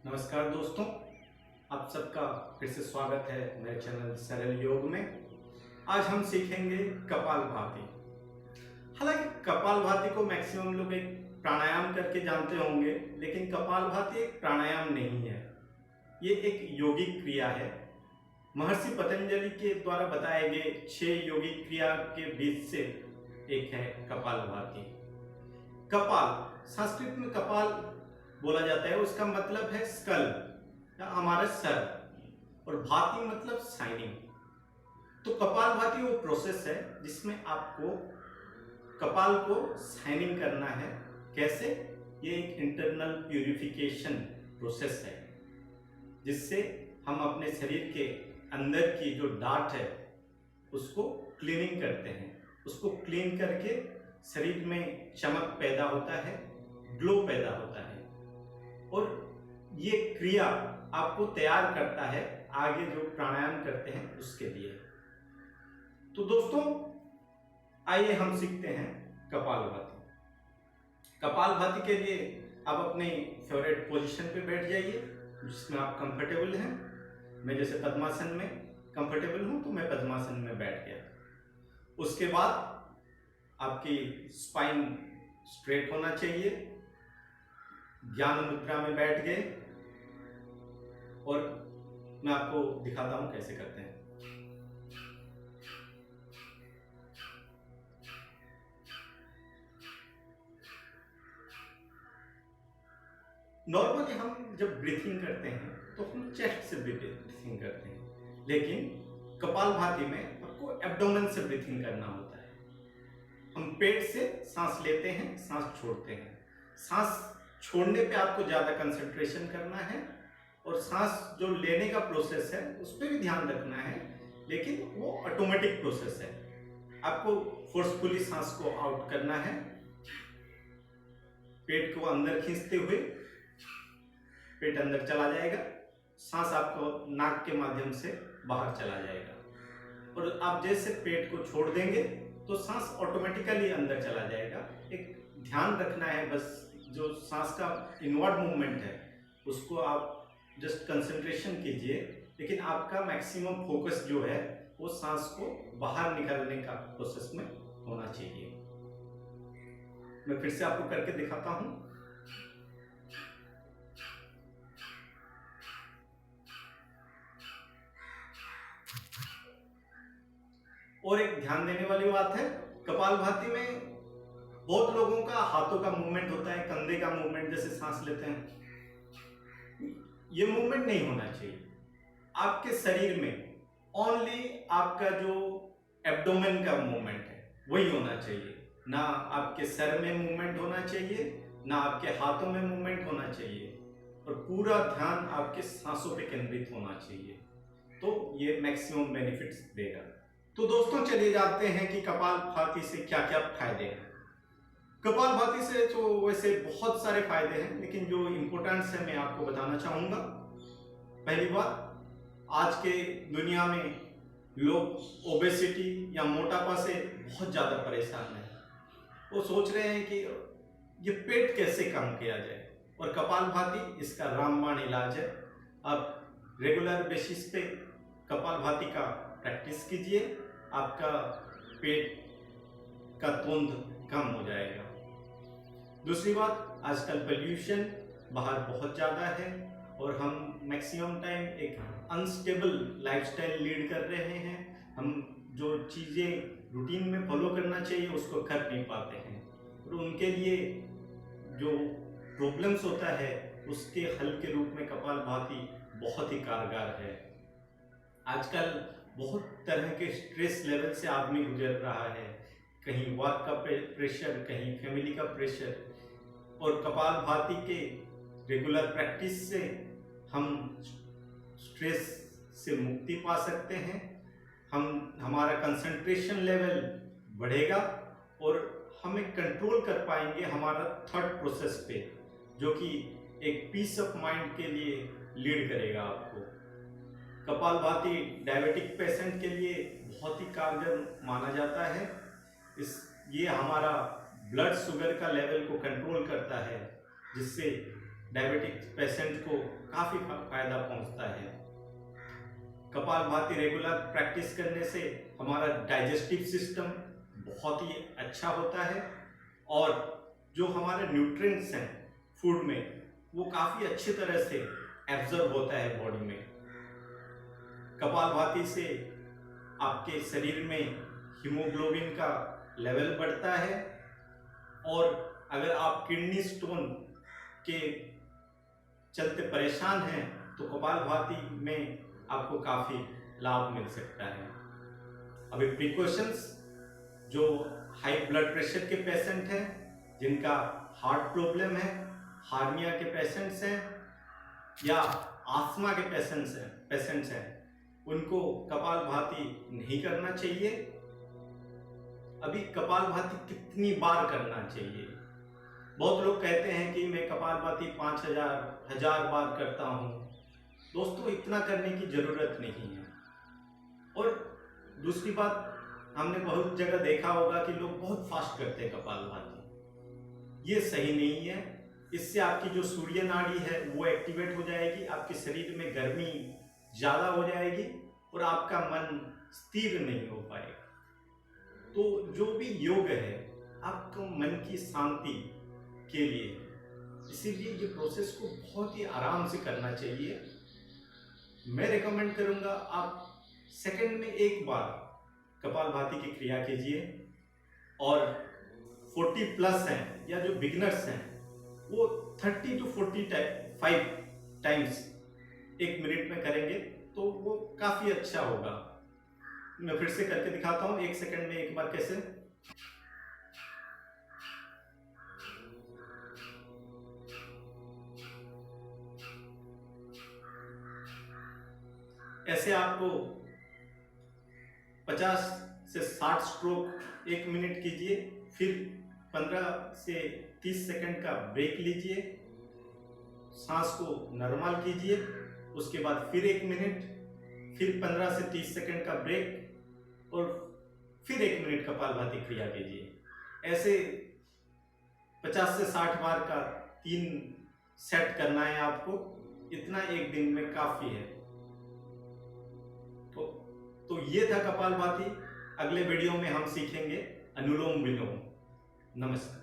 नमस्कार दोस्तों, आप सबका फिर से स्वागत है मेरे चैनल सरल योग में। आज हम सीखेंगे कपालभाति। हालांकि कपालभाति को मैक्सिमम लोग एक प्राणायाम करके जानते होंगे, लेकिन कपालभाति एक प्राणायाम नहीं है, ये एक योगिक क्रिया है। महर्षि पतंजलि के द्वारा बताए गए 6 योगिक क्रिया के बीच से एक है कपालभाति। कपाल, संस्कृत में कपाल बोला जाता है, उसका मतलब है स्कल या हमारा सर, और भाति मतलब शाइनिंग। तो कपालभाति वो प्रोसेस है जिसमें आपको कपाल को शाइनिंग करना है। कैसे? ये एक इंटरनल प्यूरिफिकेशन प्रोसेस है जिससे हम अपने शरीर के अंदर की जो डार्ट है उसको क्लीनिंग करते हैं। उसको क्लीन करके शरीर में चमक पैदा होता है, ग्लो पैदा होता है, और ये क्रिया आपको तैयार करता है आगे जो प्राणायाम करते हैं उसके लिए। तो दोस्तों, आइए हम सीखते हैं कपालभाति। कपालभाति के लिए आप अपने फेवरेट पोजीशन पे बैठ जाइए जिसमें आप कंफर्टेबल हैं। मैं जैसे पद्मासन में कंफर्टेबल हूं तो मैं पद्मासन में बैठ गया। उसके बाद आपकी स्पाइन स्ट्रेट होना चाहिए। ज्ञान मुद्रा में बैठ गए और मैं आपको दिखाता हूं कैसे करते हैं। नॉर्मली हम जब ब्रीथिंग करते हैं तो हम चेस्ट से ब्रीथिंग करते हैं, लेकिन कपालभाति में आपको एब्डोमेन से ब्रीथिंग करना होता है। हम पेट से सांस लेते हैं, सांस छोड़ते हैं। सांस छोड़ने पे आपको ज़्यादा कंसंट्रेशन करना है और सांस जो लेने का प्रोसेस है उस पर भी ध्यान रखना है, लेकिन वो ऑटोमेटिक प्रोसेस है। आपको फोर्सफुली सांस को आउट करना है, पेट को अंदर खींचते हुए पेट अंदर चला जाएगा, सांस आपको नाक के माध्यम से बाहर चला जाएगा, और आप जैसे पेट को छोड़ देंगे तो सांस ऑटोमेटिकली अंदर चला जाएगा। एक ध्यान रखना है बस, जो सांस का इनवर्ड मूवमेंट है उसको आप जस्ट कंसंट्रेशन कीजिए, लेकिन आपका मैक्सिमम फोकस जो है वो सांस को बाहर निकालने का प्रोसेस में होना चाहिए। मैं फिर से आपको करके दिखाता हूं। और एक ध्यान देने वाली बात है, कपालभाति में बहुत लोगों का हाथों का मूवमेंट होता है, कंधे का मूवमेंट, जैसे सांस लेते हैं, ये मूवमेंट नहीं होना चाहिए। आपके शरीर में ओनली आपका जो एब्डोमेन का मूवमेंट है वही होना चाहिए। ना आपके सर में मूवमेंट होना चाहिए, ना आपके हाथों में मूवमेंट होना चाहिए, और पूरा ध्यान आपके सांसों पे केंद्रित होना चाहिए। तो ये मैक्सिमम बेनिफिट्स देगा। तो दोस्तों, चलिए जानते हैं कि कपालभाति से क्या क्या फायदे हैं। कपालभाति से तो वैसे बहुत सारे फायदे हैं, लेकिन जो इंपॉर्टेंस है मैं आपको बताना चाहूंगा। पहली बात, आज के दुनिया में लोग ओबेसिटी या मोटापा से बहुत ज्यादा परेशान हैं। वो सोच रहे हैं कि ये पेट कैसे कम किया जाए, और कपालभाति इसका रामबाण इलाज है। आप रेगुलर बेसिस पे कपालभाति का प्रैक्टिस कीजिए, आपका पेट का तुंद कम हो जाएगा। दूसरी बात, आजकल पोल्यूशन बाहर बहुत ज़्यादा है और हम मैक्सिमम टाइम एक अनस्टेबल लाइफस्टाइल लीड कर रहे हैं। हम जो चीज़ें रूटीन में फॉलो करना चाहिए उसको कर नहीं पाते हैं, और उनके लिए जो प्रॉब्लम्स होता है उसके हल के रूप में कपालभाति बहुत ही कारगर है। आजकल बहुत तरह के स्ट्रेस लेवल से आदमी गुजर रहा है, कहीं वर्क का प्रेशर, कहीं फैमिली का प्रेशर, और कपालभाति के रेगुलर प्रैक्टिस से हम स्ट्रेस से मुक्ति पा सकते हैं। हमारा कंसंट्रेशन लेवल बढ़ेगा और हमें कंट्रोल कर पाएंगे हमारा थॉट प्रोसेस पे, जो कि एक पीस ऑफ माइंड के लिए लीड करेगा आपको। कपालभाति डायबिटिक पेशेंट के लिए बहुत ही कारगर माना जाता है। ये हमारा ब्लड शुगर का लेवल को कंट्रोल करता है, जिससे डायबिटिक पेशेंट को काफ़ी फायदा पहुंचता है। कपालभाति रेगुलर प्रैक्टिस करने से हमारा डाइजेस्टिव सिस्टम बहुत ही अच्छा होता है और जो हमारे न्यूट्रिएंट्स हैं फूड में वो काफ़ी अच्छी तरह से एब्जॉर्ब होता है बॉडी में। कपालभाति से आपके शरीर में हीमोग्लोबिन का लेवल बढ़ता है और अगर आप किडनी स्टोन के चलते परेशान हैं तो कपालभाति में आपको काफ़ी लाभ मिल सकता है। अभी प्रिकॉशंस, जो हाई ब्लड प्रेशर के पेशेंट हैं, जिनका हार्ट प्रॉब्लम है, हार्निया के पेशेंट्स हैं या आस्थमा के पेशेंट्स हैं, उनको कपालभाति नहीं करना चाहिए। अभी कपालभाति कितनी बार करना चाहिए? बहुत लोग कहते हैं कि मैं कपालभाति 5000 बार करता हूँ। दोस्तों, इतना करने की जरूरत नहीं है। और दूसरी बात, हमने बहुत जगह देखा होगा कि लोग बहुत फास्ट करते हैं कपालभाति। ये सही नहीं है। इससे आपकी जो सूर्य नाड़ी है वो एक्टिवेट हो जाएगी, आपके शरीर में गर्मी ज़्यादा हो जाएगी और आपका मन स्थिर नहीं हो पाएगा। तो जो भी योग है आपको मन की शांति के लिए, इसीलिए ये प्रोसेस को बहुत ही आराम से करना चाहिए। मैं रिकमेंड करूँगा आप सेकंड में एक बार कपालभाति की क्रिया कीजिए और 40 प्लस हैं या जो बिगनर्स हैं वो 30 to 45 टाइम्स 1 मिनट में करेंगे तो वो काफ़ी अच्छा होगा। मैं फिर से करके दिखाता हूँ 1 सेकंड में एक बार कैसे। ऐसे आपको 50 से 60 स्ट्रोक 1 मिनट कीजिए, फिर 15 से 30 सेकंड का ब्रेक लीजिए, सांस को नॉर्मल कीजिए, उसके बाद फिर 1 मिनट, फिर 15 से 30 सेकंड का ब्रेक और फिर 1 मिनट कपालभाति क्रिया कीजिए। ऐसे 50 से 60 बार का 3 सेट करना है आपको। इतना एक दिन में काफ़ी है। तो ये था कपालभाति। अगले वीडियो में हम सीखेंगे अनुलोम विलोम। नमस्कार।